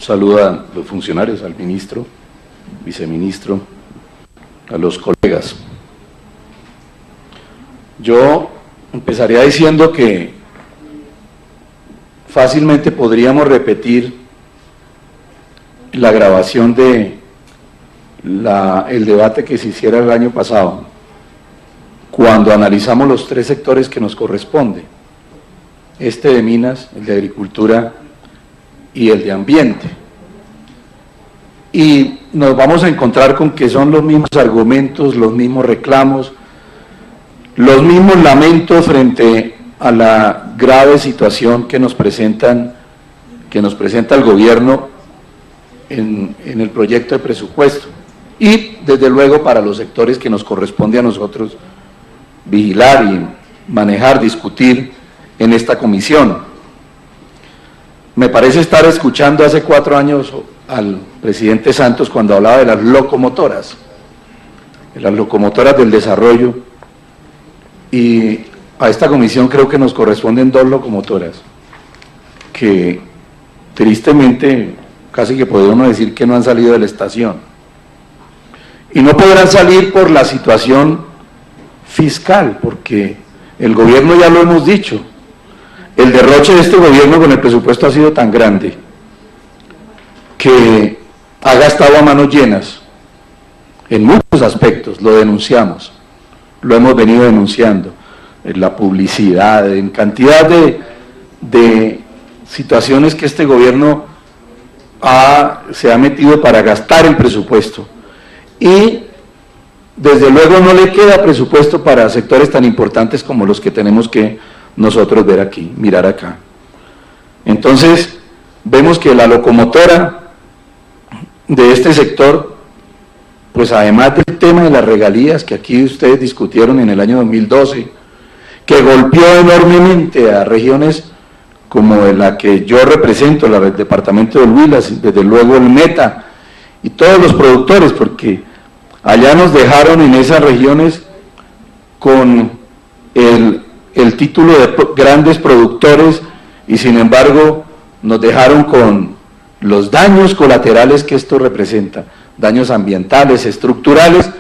saludo a los funcionarios, al ministro, viceministro, a los colegas. Yo empezaría diciendo que fácilmente podríamos repetir la grabación de el debate que se hiciera el año pasado, cuando analizamos los tres sectores que nos corresponde, este de minas, el de agricultura y el de ambiente. Y nos vamos a encontrar con que son los mismos argumentos, los mismos reclamos, los mismos lamentos frente a la grave situación que nos presenta el gobierno en el proyecto de presupuesto. Y desde luego para los sectores que nos corresponde a nosotros vigilar y manejar, discutir en esta comisión. Me parece estar escuchando hace 4 años al presidente Santos cuando hablaba de las locomotoras del desarrollo, y a esta comisión creo que nos corresponden 2 locomotoras, que tristemente casi que podríamos decir que no han salido de la estación, y no podrán salir por la situación fiscal, porque el gobierno, ya lo hemos dicho, el derroche de este gobierno con el presupuesto ha sido tan grande que ha gastado a manos llenas en muchos aspectos. Lo denunciamos, lo hemos venido denunciando, en la publicidad, en cantidad de situaciones que este gobierno se ha metido para gastar el presupuesto, y desde luego no le queda presupuesto para sectores tan importantes como los que tenemos que nosotros ver aquí, mirar acá. Entonces vemos que la locomotora de este sector, pues además del tema de las regalías que aquí ustedes discutieron en el año 2012, que golpeó enormemente a regiones como la que yo represento, el departamento del Huila, desde luego el Meta y todos los productores, porque allá nos dejaron en esas regiones con el título de grandes productores, y sin embargo nos dejaron con los daños colaterales que esto representa, daños ambientales, estructurales,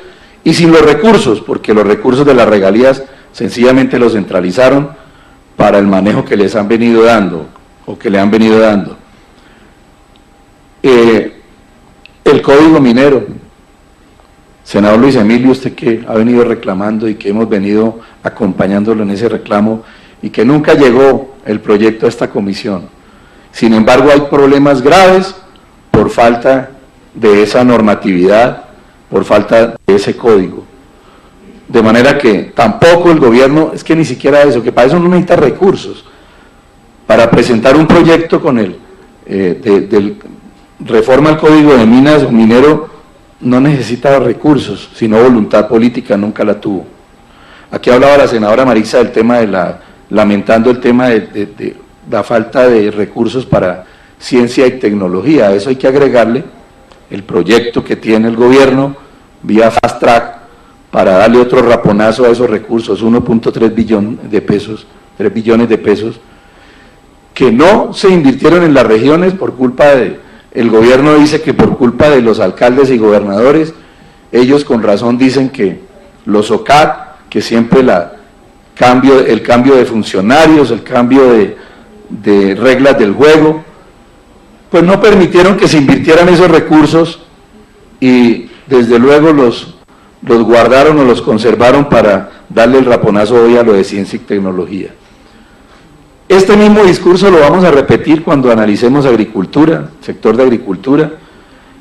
y sin los recursos, porque los recursos de las regalías sencillamente los centralizaron para el manejo que les han venido dando, o que le han venido dando. El Código Minero, senador Luis Emilio, usted que ha venido reclamando y que hemos venido acompañándolo en ese reclamo, y que nunca llegó el proyecto a esta comisión. Sin embargo, hay problemas graves por falta de esa normatividad, por falta de ese código. De manera que tampoco el gobierno, es que ni siquiera eso, que para eso no necesita recursos. Para presentar un proyecto con reforma al Código de Minas o Minero, no necesita recursos, sino voluntad política, nunca la tuvo. Aquí hablaba la senadora Marisa del tema lamentando el tema de la falta de recursos para ciencia y tecnología. A eso hay que agregarle el proyecto que tiene el gobierno vía Fast Track para darle otro raponazo a esos recursos, 1.3 billones de pesos, 3 billones de pesos, que no se invirtieron en las regiones por culpa el gobierno dice que por culpa de los alcaldes y gobernadores. Ellos con razón dicen que los OCAT, que siempre el cambio de funcionarios, el cambio de reglas del juego, pues no permitieron que se invirtieran esos recursos, y desde luego los guardaron o los conservaron para darle el raponazo hoy a lo de ciencia y tecnología. Este mismo discurso lo vamos a repetir cuando analicemos agricultura, sector de agricultura,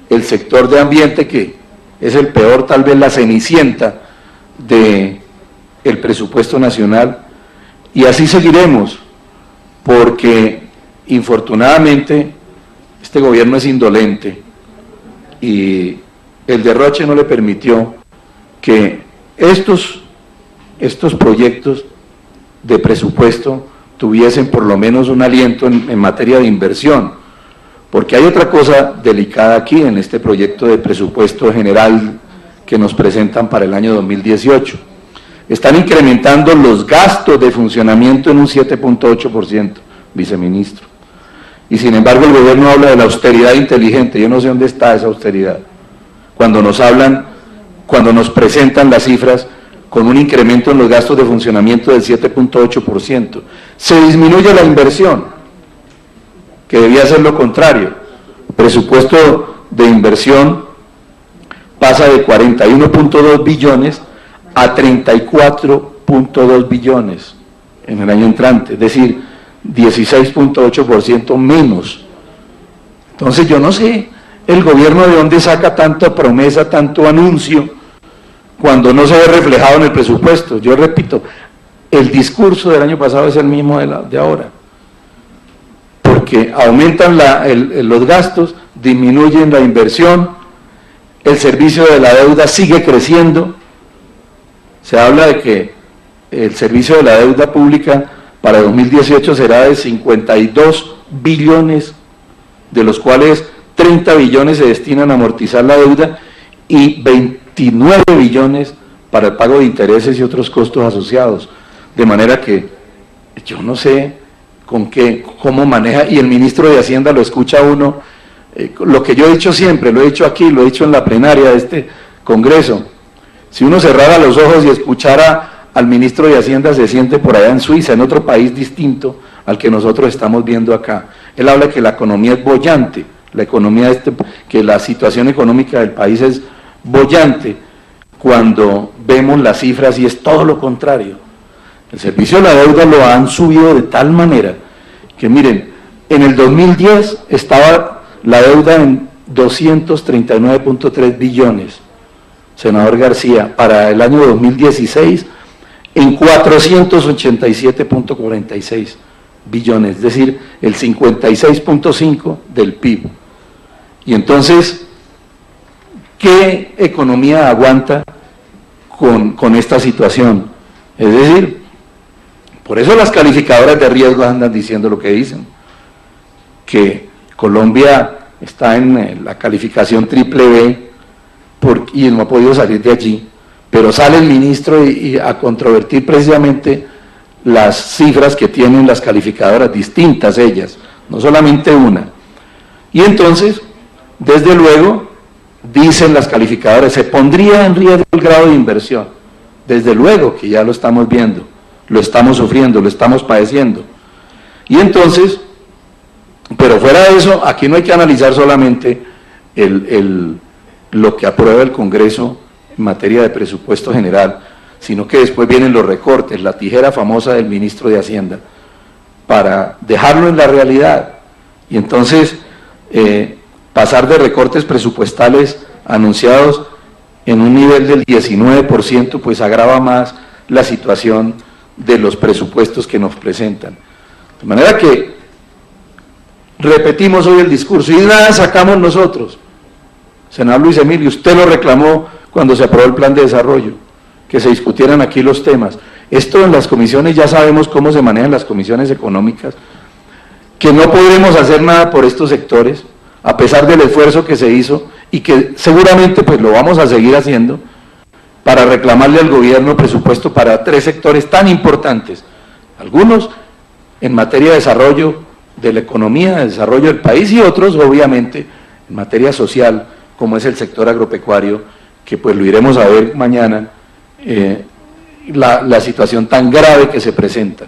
el sector de ambiente, que es el peor, tal vez la cenicienta del presupuesto nacional, y así seguiremos, porque infortunadamente este gobierno es indolente y el derroche no le permitió que estos proyectos de presupuesto tuviesen por lo menos un aliento en materia de inversión, porque hay otra cosa delicada aquí en este proyecto de presupuesto general que nos presentan para el año 2018. Están incrementando los gastos de funcionamiento en un 7.8%, viceministro. Y sin embargo el gobierno habla de la austeridad inteligente. Yo no sé dónde está esa austeridad. Cuando nos hablan, cuando nos presentan las cifras con un incremento en los gastos de funcionamiento del 7.8%. Se disminuye la inversión, que debía ser lo contrario. El presupuesto de inversión pasa de 41.2 billones a 34.2 billones en el año entrante, es decir, 16.8% menos. Entonces yo no sé el gobierno de dónde saca tanta promesa, tanto anuncio, cuando no se ve reflejado en el presupuesto. Yo repito, el discurso del año pasado es el mismo de ahora, porque aumentan los gastos, disminuyen la inversión, el servicio de la deuda sigue creciendo. Se habla de que el servicio de la deuda pública para 2018 será de 52 billones, de los cuales 30 billones se destinan a amortizar la deuda y 29 billones para el pago de intereses y otros costos asociados. De manera que yo no sé cómo maneja, y el ministro de Hacienda lo escucha uno, lo que yo he dicho siempre, lo he dicho aquí, lo he dicho en la plenaria de este Congreso. Si uno cerrara los ojos y escuchara al ministro de Hacienda, se siente por allá en Suiza, en otro país distinto al que nosotros estamos viendo acá. Él habla de que la economía es boyante, que la situación económica del país es boyante, cuando vemos las cifras y es todo lo contrario. El servicio de la deuda lo han subido de tal manera que, miren, en el 2010 estaba la deuda en 239.3 billones, senador García, para el año 2016 en 487.46 billones, es decir, el 56.5 del PIB. Y entonces, ¿qué economía aguanta con esta situación? Es decir, por eso las calificadoras de riesgo andan diciendo lo que dicen, que Colombia está en la calificación BBB y no ha podido salir de allí, pero sale el ministro a controvertir precisamente las cifras que tienen las calificadoras, distintas ellas, no solamente una. Y entonces, desde luego, dicen las calificadoras, se pondría en riesgo el grado de inversión. Desde luego que ya lo estamos viendo, lo estamos sufriendo, lo estamos padeciendo. Y entonces, pero fuera de eso, aquí no hay que analizar solamente lo que aprueba el Congreso en materia de presupuesto general, sino que después vienen los recortes, la tijera famosa del ministro de Hacienda, para dejarlo en la realidad. Y entonces, pasar de recortes presupuestales anunciados en un nivel del 19%, pues agrava más la situación de los presupuestos que nos presentan. De manera que repetimos hoy el discurso y nada sacamos nosotros. Senador Luis Emilio, usted lo reclamó cuando se aprobó el plan de desarrollo, que se discutieran aquí los temas. Esto en las comisiones, ya sabemos cómo se manejan las comisiones económicas, que no podremos hacer nada por estos sectores, a pesar del esfuerzo que se hizo, y que seguramente pues lo vamos a seguir haciendo, para reclamarle al gobierno presupuesto para 3 sectores tan importantes, algunos en materia de desarrollo de la economía, de desarrollo del país, y otros obviamente en materia social, como es el sector agropecuario, que pues lo iremos a ver mañana, la situación tan grave que se presenta.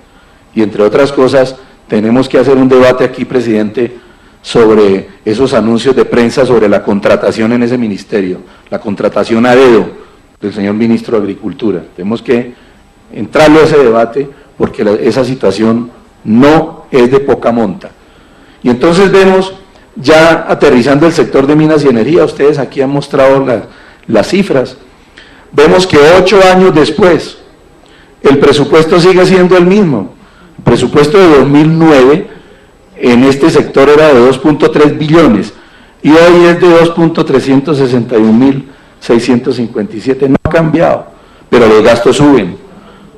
Y entre otras cosas, tenemos que hacer un debate aquí, presidente, sobre esos anuncios de prensa sobre la contratación en ese ministerio, la contratación a dedo del señor ministro de Agricultura. Tenemos que entrarlo a ese debate porque esa situación no es de poca monta. Y entonces vemos, ya aterrizando el sector de minas y energía, ustedes aquí han mostrado las cifras, vemos que 8 años después, el presupuesto sigue siendo el mismo. El presupuesto de 2009 en este sector era de 2.3 billones y hoy es de 2.361.657, no ha cambiado, pero los gastos suben.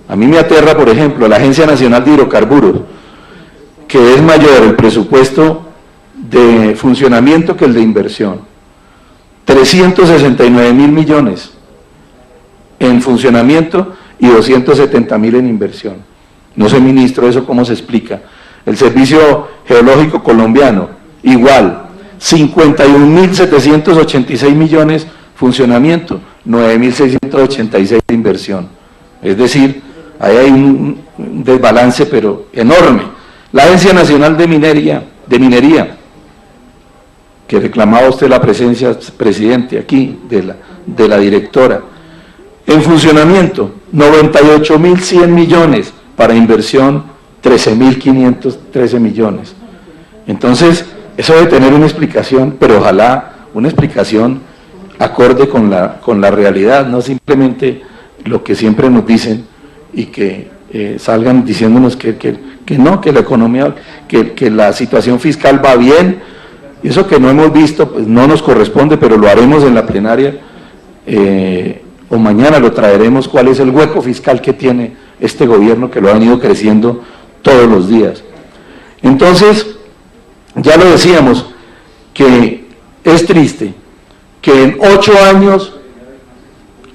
A mí me aterra, por ejemplo, la Agencia Nacional de Hidrocarburos, que es mayor el presupuesto de funcionamiento que el de inversión. 369.000 millones en funcionamiento y 270.000 en inversión. No sé, ministro, eso cómo se explica. El Servicio Geológico Colombiano, igual, 51.786 millones funcionamiento, 9.686 de inversión. Es decir, ahí hay un desbalance pero enorme. La Agencia Nacional de Minería, que reclamaba usted la presencia, presidente, aquí, de la directora. En funcionamiento, 98.100 millones, para inversión, 13.513 millones. Entonces, eso debe tener una explicación, pero ojalá una explicación acorde con la realidad, no simplemente lo que siempre nos dicen y que salgan diciéndonos que no, que la economía, que la situación fiscal va bien. Eso que no hemos visto, pues no nos corresponde, pero lo haremos en la plenaria, o mañana lo traeremos, cuál es el hueco fiscal que tiene este gobierno, que lo ha venido creciendo todos los días. Entonces, ya lo decíamos, que es triste que en 8 años,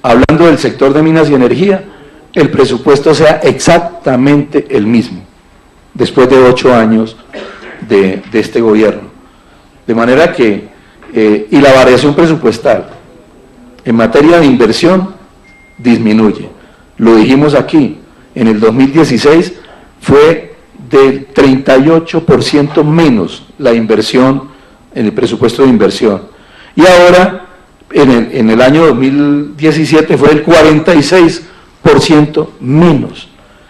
hablando del sector de minas y energía, el presupuesto sea exactamente el mismo, después de 8 años de este gobierno. De manera que, y la variación presupuestal en materia de inversión disminuye. Lo dijimos aquí, en el 2016 fue del 38% menos la inversión, en el presupuesto de inversión. Y ahora, en el año 2017 fue el 46% menos,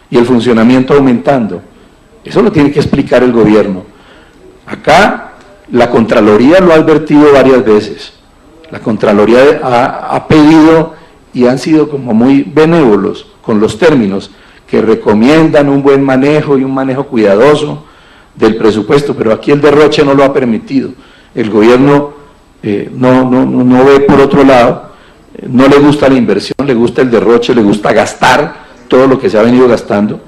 y el funcionamiento aumentando. Eso lo tiene que explicar el gobierno. Acá, la Contraloría lo ha advertido varias veces. La Contraloría ha pedido, y han sido como muy benévolos con los términos, que recomiendan un buen manejo y un manejo cuidadoso del presupuesto, pero aquí el derroche no lo ha permitido. El gobierno no ve por otro lado, no le gusta la inversión, le gusta el derroche, le gusta gastar todo lo que se ha venido gastando,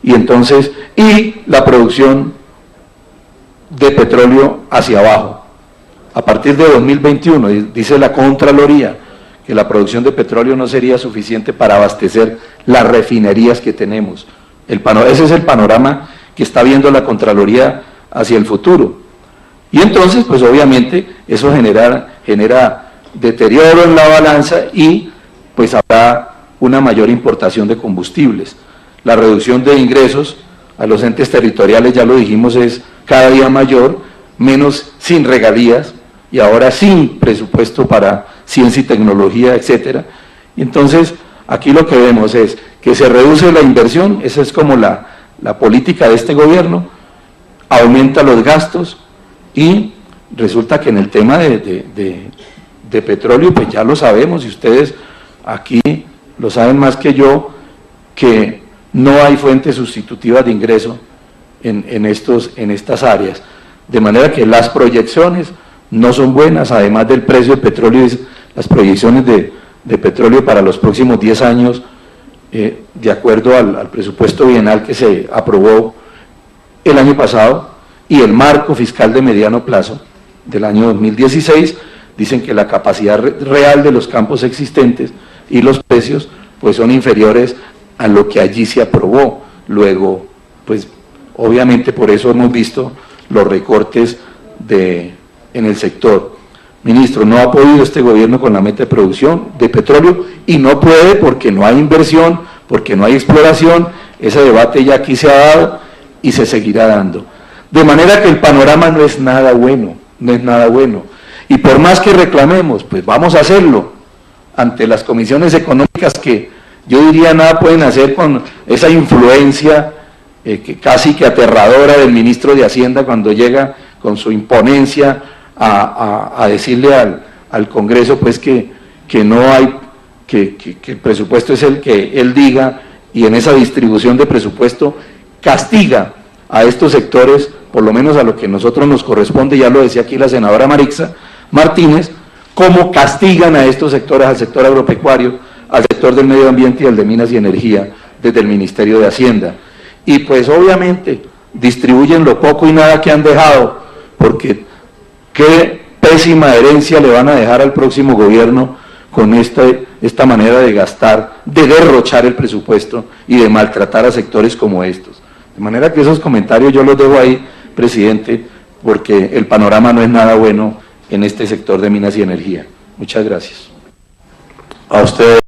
y entonces, y la producción de petróleo hacia abajo. A partir de 2021, dice la Contraloría, que la producción de petróleo no sería suficiente para abastecer las refinerías que tenemos. Ese es el panorama que está viendo la Contraloría hacia el futuro. Y entonces, pues obviamente, eso genera deterioro en la balanza y pues habrá una mayor importación de combustibles. La reducción de ingresos a los entes territoriales, ya lo dijimos, es cada día mayor, menos sin regalías, y ahora sin presupuesto para ciencia y tecnología, etcétera. Y entonces, aquí lo que vemos es que se reduce la inversión, esa es como la política de este gobierno, aumenta los gastos, y resulta que en el tema de petróleo, pues ya lo sabemos, y ustedes aquí lo saben más que yo, que no hay fuentes sustitutivas de ingreso en estas áreas, de manera que las proyecciones no son buenas, además del precio del petróleo, las proyecciones de petróleo para los próximos 10 años, de acuerdo al presupuesto bienal que se aprobó el año pasado, y el marco fiscal de mediano plazo del año 2016, dicen que la capacidad real de los campos existentes y los precios pues son inferiores a lo que allí se aprobó. Luego, pues obviamente por eso hemos visto los recortes en el sector. Ministro, no ha podido este gobierno con la meta de producción de petróleo, y no puede porque no hay inversión, porque no hay exploración. Ese debate ya aquí se ha dado y se seguirá dando. De manera que el panorama no es nada bueno, no es nada bueno. Y por más que reclamemos, pues vamos a hacerlo ante las comisiones económicas, que yo diría nada pueden hacer con esa influencia que casi que aterradora del ministro de Hacienda cuando llega con su imponencia a decirle al Congreso pues que no hay, que el presupuesto es el que él diga, y en esa distribución de presupuesto castiga a estos sectores, por lo menos a lo que a nosotros nos corresponde. Ya lo decía aquí la senadora Marixa Martínez, cómo castigan a estos sectores, al sector agropecuario, al sector del medio ambiente y al de minas y energía, desde el Ministerio de Hacienda. Y pues obviamente distribuyen lo poco y nada que han dejado, porque qué pésima herencia le van a dejar al próximo gobierno con esta manera de gastar, de derrochar el presupuesto y de maltratar a sectores como estos. De manera que esos comentarios yo los dejo ahí, presidente, porque el panorama no es nada bueno en este sector de minas y energía. Muchas gracias. A usted.